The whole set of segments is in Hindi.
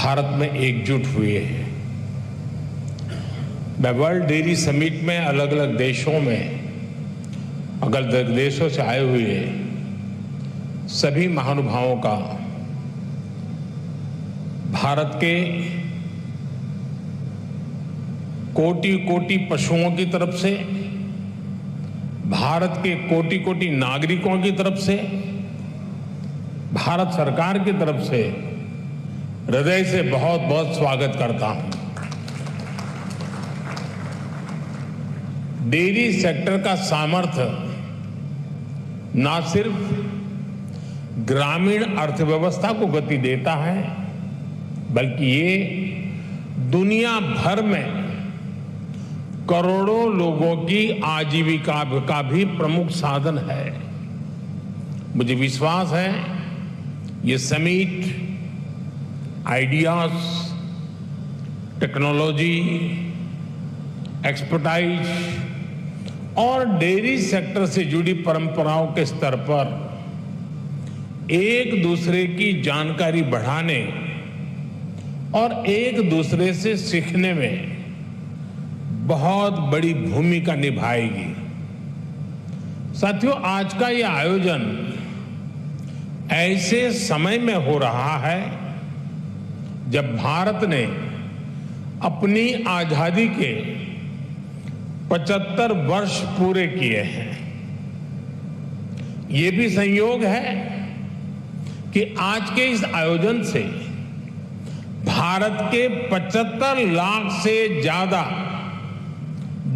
भारत में एकजुट हुए हैं। मैं वर्ल्ड डेयरी समिट में अलग अलग देशों में अलग देशों से आए हुए सभी महानुभावों का भारत के कोटि कोटि पशुओं की तरफ से, भारत के कोटि कोटि नागरिकों की तरफ से, भारत सरकार की तरफ से हृदय से बहुत बहुत स्वागत करता हूं। डेयरी सेक्टर का सामर्थ्य न सिर्फ ग्रामीण अर्थव्यवस्था को गति देता है, बल्कि ये दुनिया भर में करोड़ों लोगों की आजीविका का भी प्रमुख साधन है। मुझे विश्वास है ये समिट आइडियाज, टेक्नोलॉजी, एक्सपर्टाइज और डेयरी सेक्टर से जुड़ी परंपराओं के स्तर पर एक दूसरे की जानकारी बढ़ाने और एक दूसरे से सीखने में बहुत बड़ी भूमिका निभाएगी। साथियों, आज का ये आयोजन ऐसे समय में हो रहा है जब भारत ने अपनी आजादी के 75 वर्ष पूरे किए हैं। ये भी संयोग है कि आज के इस आयोजन से भारत के 75 लाख से ज्यादा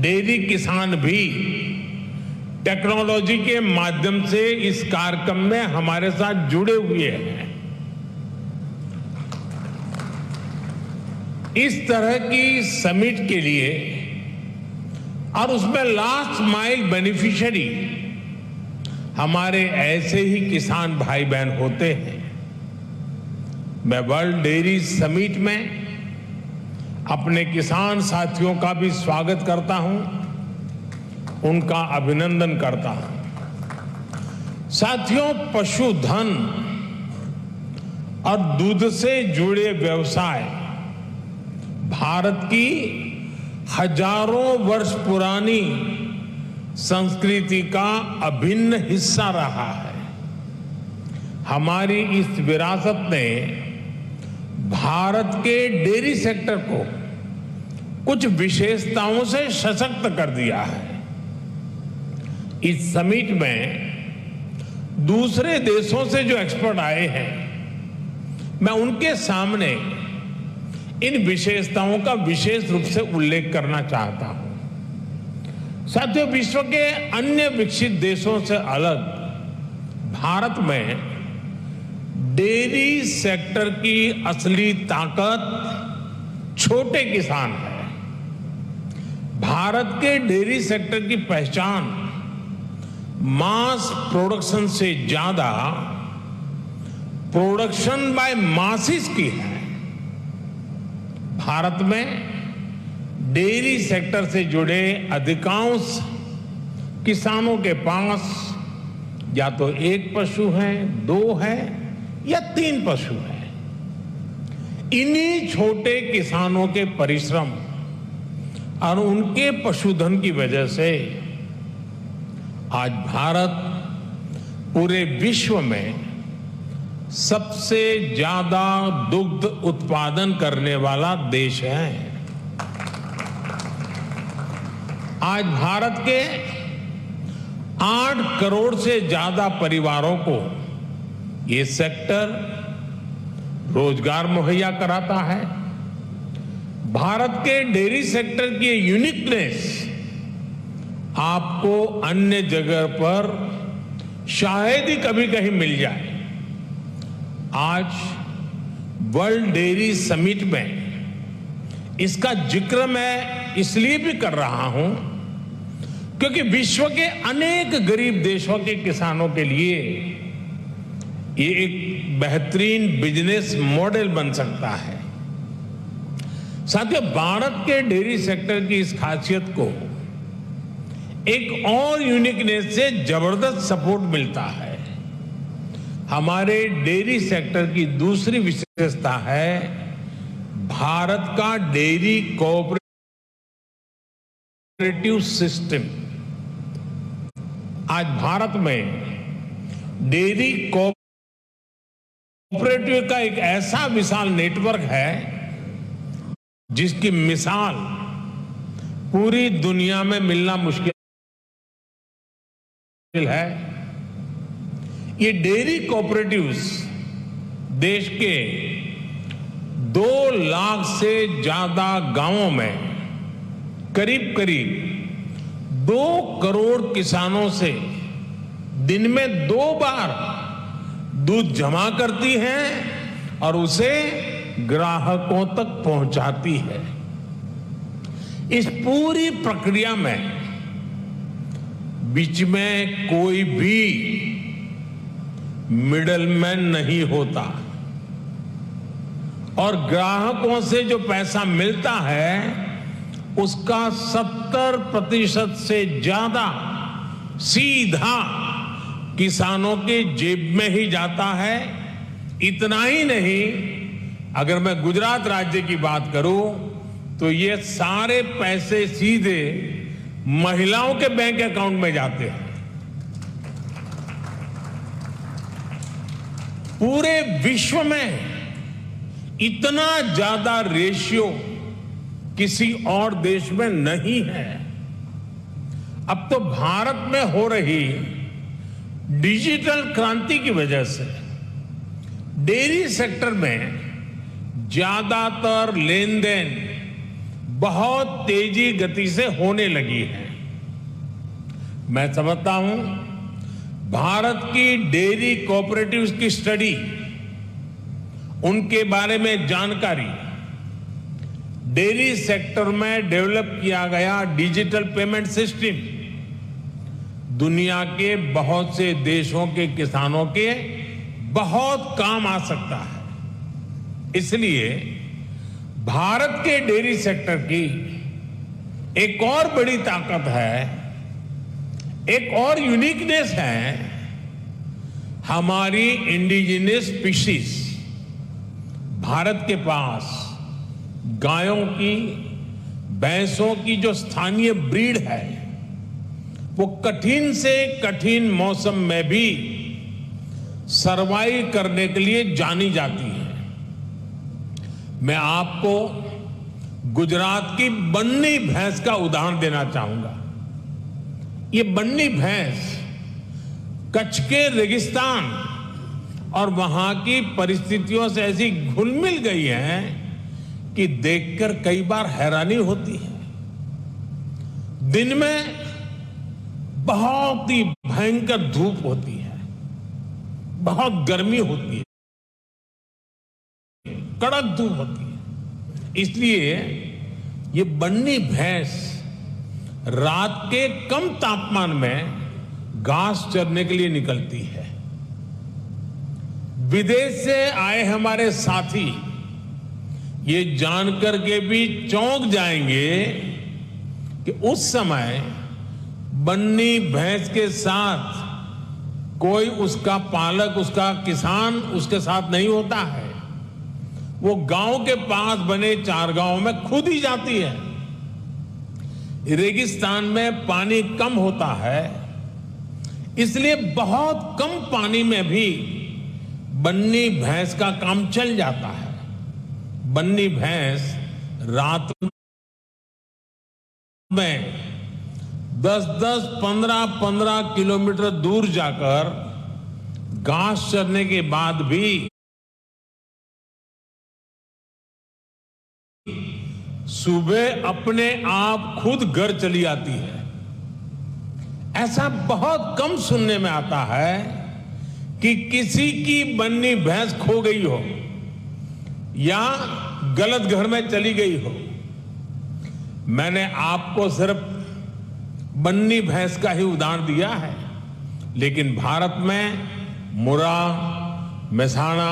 डेयरी किसान भी टेक्नोलॉजी के माध्यम से इस कार्यक्रम में हमारे साथ जुड़े हुए हैं। इस तरह की समिट के लिए और उसमें लास्ट माइल बेनिफिशियरी हमारे ऐसे ही किसान भाई बहन होते हैं। मैं वर्ल्ड डेयरी समिट में अपने किसान साथियों का भी स्वागत करता हूं, उनका अभिनंदन करता हूं। साथियों, पशुधन और दूध से जुड़े व्यवसाय भारत की हजारों वर्ष पुरानी संस्कृति का अभिन्न हिस्सा रहा है। हमारी इस विरासत ने भारत के डेयरी सेक्टर को कुछ विशेषताओं से सशक्त कर दिया है। इस समिट में दूसरे देशों से जो एक्सपर्ट आए हैं, मैं उनके सामने इन विशेषताओं का विशेष रूप से उल्लेख करना चाहता हूं। साथियों, विश्व के अन्य विकसित देशों से अलग भारत में डेयरी सेक्टर की असली ताकत छोटे किसान है। भारत के डेयरी सेक्टर की पहचान मास प्रोडक्शन से ज्यादा प्रोडक्शन बाय मासिस की है। भारत में डेयरी सेक्टर से जुड़े अधिकांश किसानों के पास या तो एक पशु है, दो है या 3 पशु हैं। इन्हीं छोटे किसानों के परिश्रम और उनके पशुधन की वजह से आज भारत पूरे विश्व में सबसे ज्यादा दुग्ध उत्पादन करने वाला देश है। आज भारत के 8 करोड़ से ज्यादा परिवारों को ये सेक्टर रोजगार मुहैया कराता है। भारत के डेयरी सेक्टर की यूनिकनेस आपको अन्य जगह पर शायद ही कभी कहीं मिल जाए। आज वर्ल्ड डेयरी समिट में इसका जिक्र मैं इसलिए भी कर रहा हूं क्योंकि विश्व के अनेक गरीब देशों के किसानों के लिए ये एक बेहतरीन बिजनेस मॉडल बन सकता है। साथियों, भारत के डेयरी सेक्टर की इस खासियत को एक और यूनिकनेस से जबरदस्त सपोर्ट मिलता है। हमारे डेयरी सेक्टर की दूसरी विशेषता है भारत का डेयरी कोऑपरेटिव सिस्टम, आज भारत में डेयरी कोऑपरेटिव का एक ऐसा विशाल नेटवर्क है जिसकी मिसाल पूरी दुनिया में मिलना मुश्किल है। ये डेयरी कोऑपरेटिव्स देश के 2 लाख से ज्यादा गांवों में करीब करीब 2 करोड़ किसानों से दिन में 2 बार दूध जमा करती हैं और उसे ग्राहकों तक पहुंचाती है। इस पूरी प्रक्रिया में बीच में कोई भी मिडलमैन नहीं होता और ग्राहकों से जो पैसा मिलता है उसका 70% से ज्यादा सीधा किसानों के जेब में ही जाता है। इतना ही नहीं, अगर मैं गुजरात राज्य की बात करूं तो ये सारे पैसे सीधे महिलाओं के बैंक अकाउंट में जाते हैं। पूरे विश्व में इतना ज्यादा रेशियो किसी और देश में नहीं है। अब तो भारत में हो रही डिजिटल क्रांति की वजह से डेयरी सेक्टर में ज्यादातर लेन देन बहुत तेजी गति से होने लगी है। मैं समझता हूं भारत की डेयरी कोऑपरेटिव्स की स्टडी, उनके बारे में जानकारी, डेयरी सेक्टर में डेवलप किया गया डिजिटल पेमेंट सिस्टम दुनिया के बहुत से देशों के किसानों के बहुत काम आ सकता है। इसलिए भारत के डेयरी सेक्टर की एक और बड़ी ताकत है, एक और यूनिकनेस है, हमारी इंडिजिनस स्पीशीज। भारत के पास गायों की, भैंसों की जो स्थानीय ब्रीड है वो कठिन से कठिन मौसम में भी सरवाइव करने के लिए जानी जाती है। मैं आपको गुजरात की बन्नी भैंस का उदाहरण देना चाहूंगा। ये बन्नी भैंस कच्छ के रेगिस्तान और वहां की परिस्थितियों से ऐसी घुल मिल गई है कि देखकर कई बार हैरानी होती है। दिन में बहुत ही भयंकर धूप होती है, बहुत गर्मी होती है, कड़क धूप होती है। इसलिए ये बन्नी भैंस रात के कम तापमान में घास चरने के लिए निकलती है। विदेश से आए हमारे साथी ये जानकर के भी चौंक जाएंगे कि उस समय बन्नी भैंस के साथ कोई उसका पालक, उसका किसान उसके साथ नहीं होता है। वो गांव के पास बने चारगांव में खुद ही जाती है। रेगिस्तान में पानी कम होता है, इसलिए बहुत कम पानी में भी बन्नी भैंस का काम चल जाता है। बन्नी भैंस रात में 10-10, 15-15 किलोमीटर दूर जाकर घास चरने के बाद भी सुबह अपने आप खुद घर चली आती है। ऐसा बहुत कम सुनने में आता है कि किसी की बन्नी भैंस खो गई हो या गलत घर में चली गई हो। मैंने आपको सिर्फ बन्नी भैंस का ही उदाहरण दिया है, लेकिन भारत में मुर्रा, मेसाणा,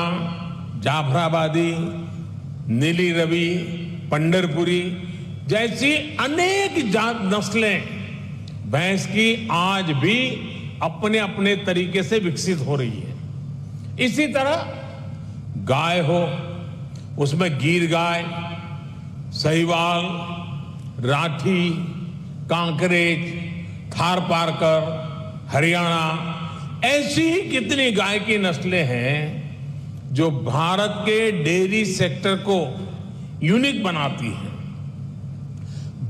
जाफराबादी, नीली रवि, पंढरपुरी जैसी अनेक जात नस्लें भैंस की आज भी अपने अपने तरीके से विकसित हो रही है। इसी तरह गाय हो, उसमें गीर गाय, साहिवाल, राठी, कांकरेज, थारपारकर, हरियाणा, ऐसी ही कितनी गाय की नस्लें हैं जो भारत के डेयरी सेक्टर को यूनिक बनाती हैं।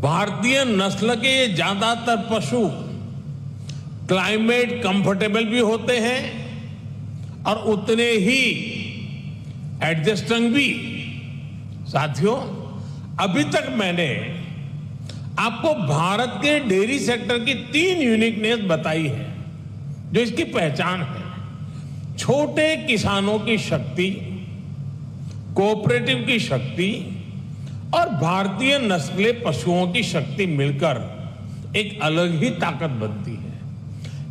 भारतीय नस्ल के ये ज्यादातर पशु क्लाइमेट कंफर्टेबल भी होते हैं और उतने ही एडजस्टिंग भी। साथियों, अभी तक मैंने आपको भारत के डेयरी सेक्टर की 3 यूनिकनेस बताई है जो इसकी पहचान है। छोटे किसानों की शक्ति, कोऑपरेटिव की शक्ति और भारतीय नस्ले पशुओं की शक्ति मिलकर एक अलग ही ताकत बनती है।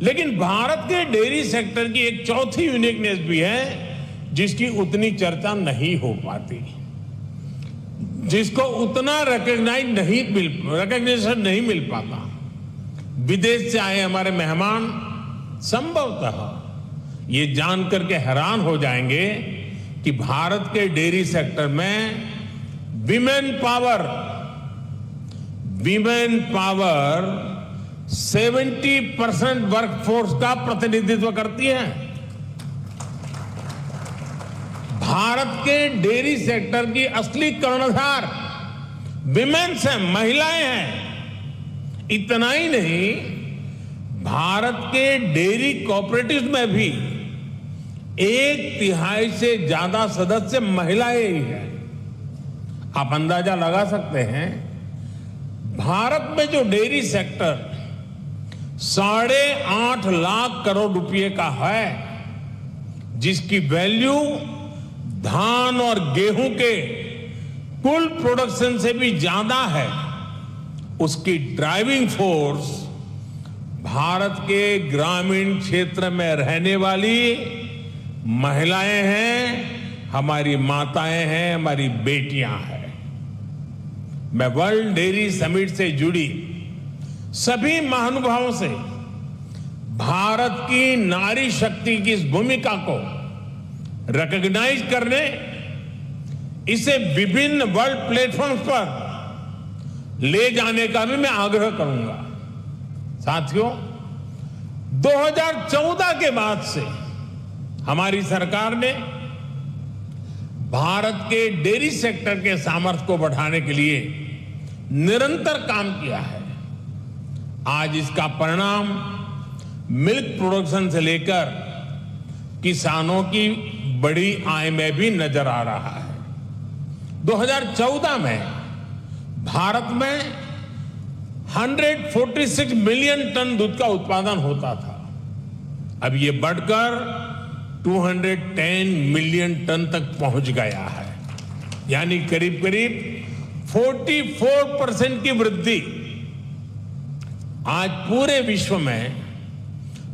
लेकिन भारत के डेयरी सेक्टर की एक चौथी यूनिकनेस भी है जिसकी उतनी चर्चा नहीं हो पाती, जिसको उतना रिकॉग्निशन नहीं मिल पाता। विदेश से आए हमारे मेहमान संभवतः ये जानकर के हैरान हो जाएंगे कि भारत के डेयरी सेक्टर में विमेन पावर 70% वर्कफोर्स का प्रतिनिधित्व करती है। भारत के डेयरी सेक्टर की असली कर्णधार विमेन्स हैं, महिलाएं हैं। इतना ही नहीं, भारत के डेयरी कोऑपरेटिव्स में भी 1/3 से ज्यादा सदस्य महिलाएं ही हैं। आप अंदाजा लगा सकते हैं, भारत में जो डेयरी सेक्टर 8.5 लाख करोड़ रुपए का है, जिसकी वैल्यू धान और गेहूं के कुल प्रोडक्शन से भी ज्यादा है, उसकी ड्राइविंग फोर्स भारत के ग्रामीण क्षेत्र में रहने वाली महिलाएं हैं, हमारी माताएं हैं, हमारी बेटियां हैं। मैं वर्ल्ड डेयरी समिट से जुड़ी सभी महानुभावों से भारत की नारी शक्ति की इस भूमिका को रिकॉग्नाइज करने, इसे विभिन्न वर्ल्ड प्लेटफॉर्म्स पर ले जाने का भी मैं आग्रह करूंगा। साथियों, 2014 के बाद से हमारी सरकार ने भारत के डेयरी सेक्टर के सामर्थ्य को बढ़ाने के लिए निरंतर काम किया है। आज इसका परिणाम मिल्क प्रोडक्शन से लेकर किसानों की बड़ी आय में भी नजर आ रहा है। 2014 में भारत में 146 मिलियन टन दूध का उत्पादन होता था। अब ये बढ़कर 210 मिलियन टन तक पहुंच गया है, यानी करीब करीब 44% की वृद्धि। आज पूरे विश्व में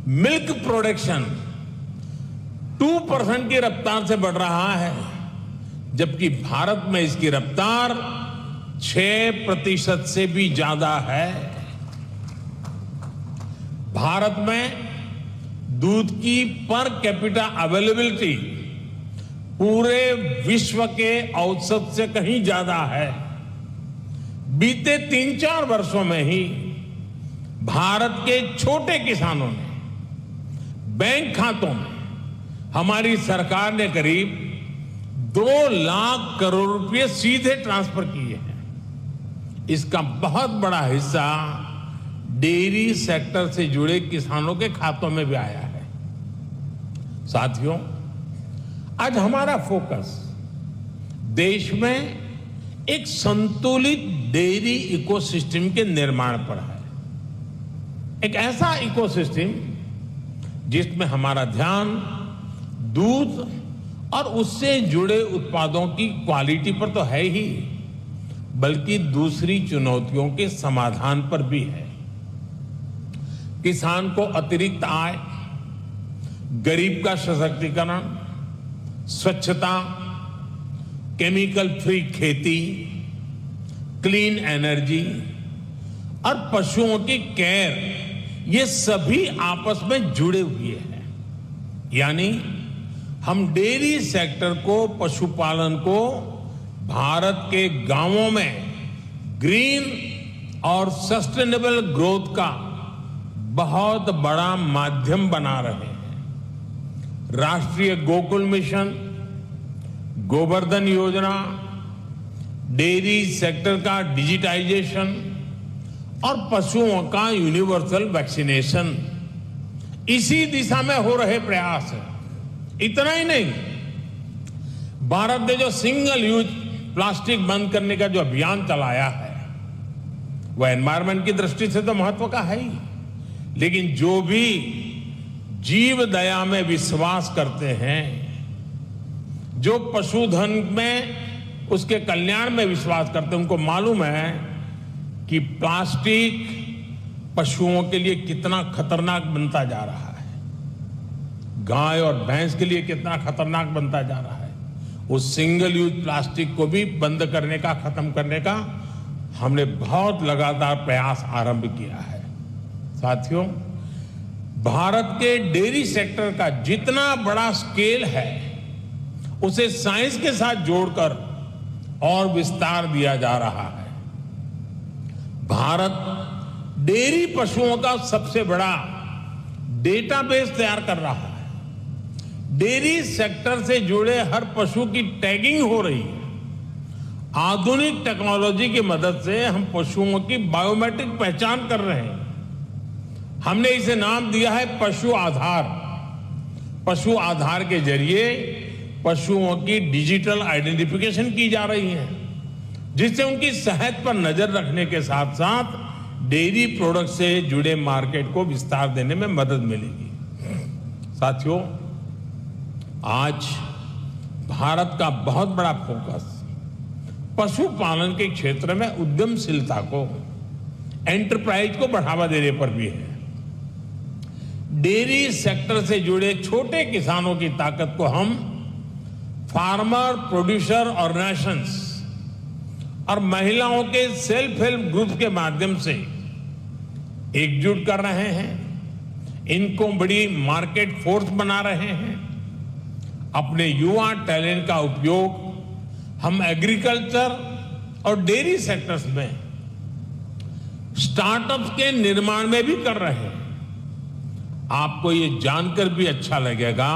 मिल्क प्रोडक्शन 2% की रफ्तार से बढ़ रहा है, जबकि भारत में इसकी रफ्तार 6% से भी ज्यादा है। भारत में दूध की पर कैपिटा अवेलेबिलिटी पूरे विश्व के औसत से कहीं ज्यादा है। बीते 3-4 वर्षों में ही भारत के छोटे किसानों ने बैंक खातों में हमारी सरकार ने करीब 2 लाख करोड़ रुपए सीधे ट्रांसफर किए हैं। इसका बहुत बड़ा हिस्सा डेयरी सेक्टर से जुड़े किसानों के खातों में भी आया है। साथियों, आज हमारा फोकस देश में एक संतुलित डेयरी इकोसिस्टम के निर्माण पर है। एक ऐसा इकोसिस्टम जिसमें हमारा ध्यान दूध और उससे जुड़े उत्पादों की क्वालिटी पर तो है ही, बल्कि दूसरी चुनौतियों के समाधान पर भी है। किसान को अतिरिक्त आय, गरीब का सशक्तिकरण, स्वच्छता, केमिकल फ्री खेती, क्लीन एनर्जी और पशुओं की केयर, ये सभी आपस में जुड़े हुए हैं। यानी हम डेयरी सेक्टर को, पशुपालन को भारत के गांवों में ग्रीन और सस्टेनेबल ग्रोथ का बहुत बड़ा माध्यम बना रहे हैं। राष्ट्रीय गोकुल मिशन, गोवर्धन योजना, डेयरी सेक्टर का डिजिटाइजेशन और पशुओं का यूनिवर्सल वैक्सीनेशन इसी दिशा में हो रहे प्रयास है। इतना ही नहीं, भारत ने जो सिंगल यूज प्लास्टिक बंद करने का जो अभियान चलाया है वह एनवायरमेंट की दृष्टि से तो महत्व का है ही, लेकिन जो भी जीव दया में विश्वास करते हैं, जो पशुधन में उसके कल्याण में विश्वास करते हैं, उनको मालूम है कि प्लास्टिक पशुओं के लिए कितना खतरनाक बनता जा रहा है, गाय और भैंस के लिए कितना खतरनाक बनता जा रहा है। उस सिंगल यूज प्लास्टिक को भी बंद करने का, खत्म करने का हमने बहुत लगातार प्रयास आरंभ किया है। साथियों, भारत के डेयरी सेक्टर का जितना बड़ा स्केल है उसे साइंस के साथ जोड़कर और विस्तार दिया जा रहा है। भारत डेयरी पशुओं का सबसे बड़ा डेटाबेस तैयार कर रहा है। डेयरी सेक्टर से जुड़े हर पशु की टैगिंग हो रही है। आधुनिक टेक्नोलॉजी की मदद से हम पशुओं की बायोमेट्रिक पहचान कर रहे हैं। हमने इसे नाम दिया है पशु आधार। पशु आधार के जरिए पशुओं की डिजिटल आइडेंटिफिकेशन की जा रही है, जिससे उनकी सेहत पर नजर रखने के साथ साथ डेयरी प्रोडक्ट से जुड़े मार्केट को विस्तार देने में मदद मिलेगी। साथियों, आज भारत का बहुत बड़ा फोकस पशुपालन के क्षेत्र में उद्यमशीलता को, एंटरप्राइज को बढ़ावा देने पर भी है। डेयरी सेक्टर से जुड़े छोटे किसानों की ताकत को हम फार्मर प्रोड्यूसर ऑर्गेनाइजेशंस और महिलाओं के सेल्फ हेल्प ग्रुप के माध्यम से एकजुट कर रहे हैं। इनको बड़ी मार्केट फोर्स बना रहे हैं। अपने युवा टैलेंट का उपयोग हम एग्रीकल्चर और डेयरी सेक्टर्स में स्टार्टअप्स के निर्माण में भी कर रहे हैं। आपको ये जानकर भी अच्छा लगेगा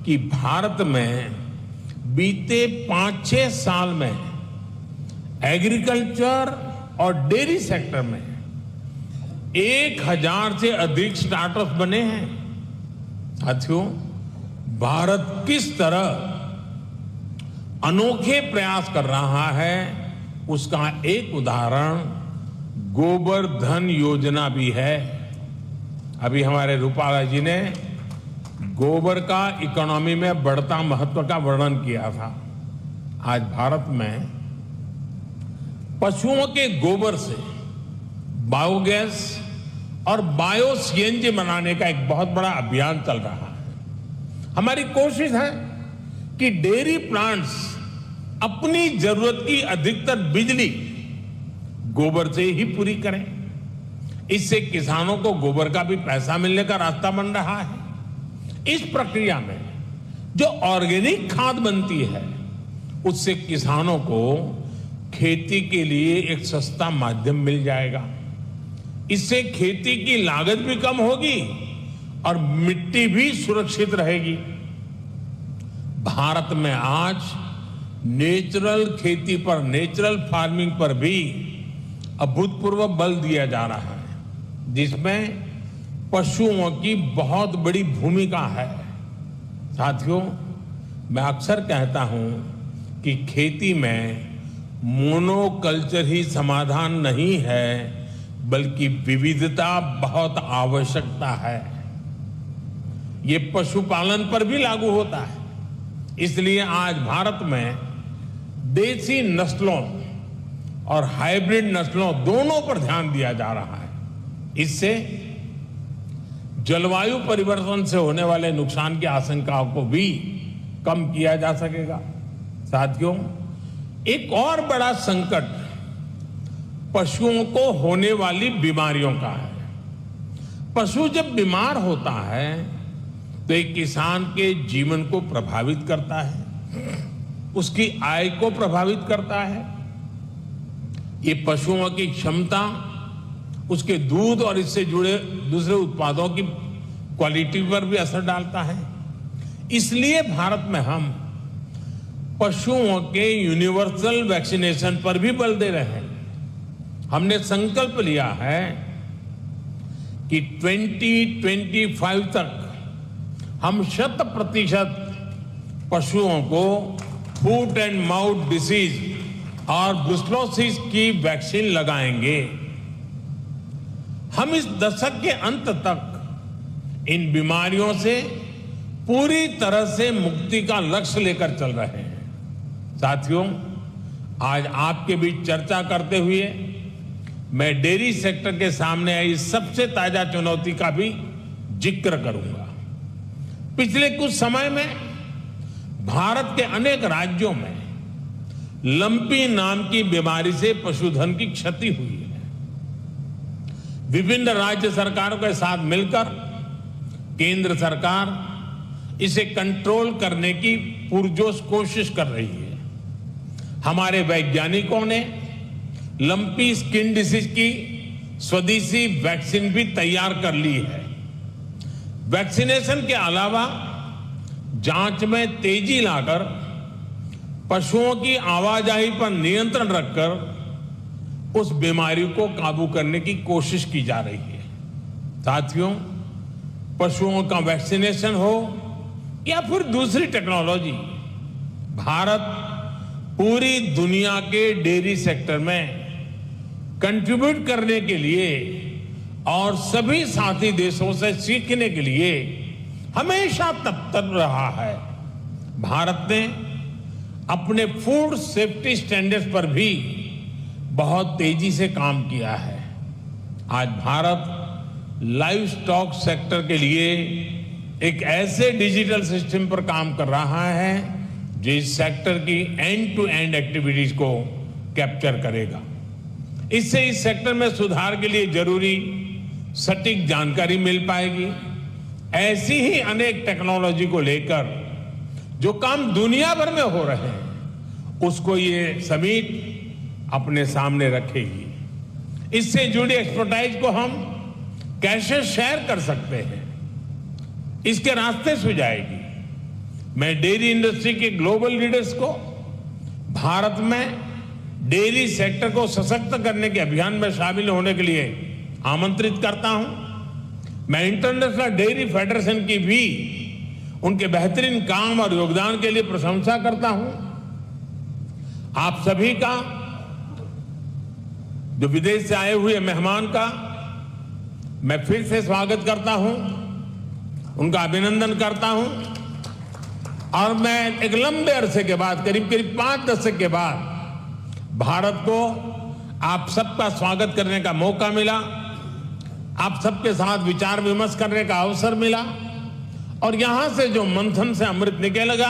कि भारत में बीते 5-6 साल में एग्रीकल्चर और डेयरी सेक्टर में 1000 से अधिक स्टार्टअप्स बने हैं। साथियों, भारत किस तरह अनोखे प्रयास कर रहा है उसका एक उदाहरण गोवर्धन योजना भी है। अभी हमारे रूपाला जी ने गोबर का इकोनॉमी में बढ़ता महत्व का वर्णन किया था। आज भारत में पशुओं के गोबर से बायोगैस और बायो सीएनजी बनाने का एक बहुत बड़ा अभियान चल रहा है। हमारी कोशिश है कि डेयरी प्लांट्स अपनी जरूरत की अधिकतर बिजली गोबर से ही पूरी करें। इससे किसानों को गोबर का भी पैसा मिलने का रास्ता बन रहा है। इस प्रक्रिया में जो ऑर्गेनिक खाद बनती है उससे किसानों को खेती के लिए एक सस्ता माध्यम मिल जाएगा। इससे खेती की लागत भी कम होगी और मिट्टी भी सुरक्षित रहेगी। भारत में आज नेचुरल खेती पर, नेचुरल फार्मिंग पर भी अभूतपूर्व बल दिया जा रहा है, जिसमें पशुओं की बहुत बड़ी भूमिका है। साथियों, मैं अक्सर कहता हूं कि खेती में मोनोकल्चर ही समाधान नहीं है, बल्कि विविधता बहुत आवश्यकता है। ये पशुपालन पर भी लागू होता है। इसलिए आज भारत में देसी नस्लों और हाइब्रिड नस्लों दोनों पर ध्यान दिया जा रहा है। इससे जलवायु परिवर्तन से होने वाले नुकसान की आशंकाओं को भी कम किया जा सकेगा। साथियों, एक और बड़ा संकट पशुओं को होने वाली बीमारियों का है। पशु जब बीमार होता है तो एक किसान के जीवन को प्रभावित करता है, उसकी आय को प्रभावित करता है। ये पशुओं की क्षमता, उसके दूध और इससे जुड़े दूसरे उत्पादों की क्वालिटी पर भी असर डालता है। इसलिए भारत में हम पशुओं के यूनिवर्सल वैक्सीनेशन पर भी बल दे रहे हैं। हमने संकल्प लिया है कि 2025 तक हम 100% पशुओं को फूट एंड माउथ डिसीज और ब्रुसेलोसिस की वैक्सीन लगाएंगे। हम इस दशक के अंत तक इन बीमारियों से पूरी तरह से मुक्ति का लक्ष्य लेकर चल रहे हैं। साथियों, आज आपके बीच चर्चा करते हुए मैं डेयरी सेक्टर के सामने आई सबसे ताजा चुनौती का भी जिक्र करूंगा। पिछले कुछ समय में भारत के अनेक राज्यों में लंपी नाम की बीमारी से पशुधन की क्षति हुई है। विभिन्न राज्य सरकारों के साथ मिलकर केंद्र सरकार इसे कंट्रोल करने की पुरजोश कोशिश कर रही है। हमारे वैज्ञानिकों ने लंपी स्किन डिसीज की स्वदेशी वैक्सीन भी तैयार कर ली है। वैक्सीनेशन के अलावा जांच में तेजी लाकर पशुओं की आवाजाही पर नियंत्रण रखकर उस बीमारी को काबू करने की कोशिश की जा रही है। साथियों, पशुओं का वैक्सीनेशन हो या फिर दूसरी टेक्नोलॉजी, भारत पूरी दुनिया के डेयरी सेक्टर में कंट्रीब्यूट करने के लिए और सभी साथी देशों से सीखने के लिए हमेशा तत्पर रहा है। भारत ने अपने फूड सेफ्टी स्टैंडर्ड्स पर भी बहुत तेजी से काम किया है। आज भारत लाइव स्टॉक सेक्टर के लिए एक ऐसे डिजिटल सिस्टम पर काम कर रहा है जो इस सेक्टर की एंड टू एंड एक्टिविटीज को कैप्चर करेगा। इससे इस सेक्टर में सुधार के लिए जरूरी सटीक जानकारी मिल पाएगी। ऐसी ही अनेक टेक्नोलॉजी को लेकर जो काम दुनिया भर में हो रहे हैं उसको ये समिट अपने सामने रखेगी। इससे जुड़ी एक्सपर्टाइज को हम कैसे शेयर कर सकते हैं, इसके रास्ते सुझाएगी। मैं डेयरी इंडस्ट्री के ग्लोबल लीडर्स को भारत में डेयरी सेक्टर को सशक्त करने के अभियान में शामिल होने के लिए आमंत्रित करता हूं। मैं इंटरनेशनल डेयरी फेडरेशन की भी उनके बेहतरीन काम और योगदान के लिए प्रशंसा करता हूं। आप सभी का, जो विदेश से आए हुए मेहमान का, मैं फिर से स्वागत करता हूं, उनका अभिनंदन करता हूं। और मैं एक लंबे अरसे के बाद, करीब 5 दशक के बाद भारत को आप सबका स्वागत करने का मौका मिला, आप सबके साथ विचार विमर्श करने का अवसर मिला और यहां से जो मंथन से अमृत निकलेगा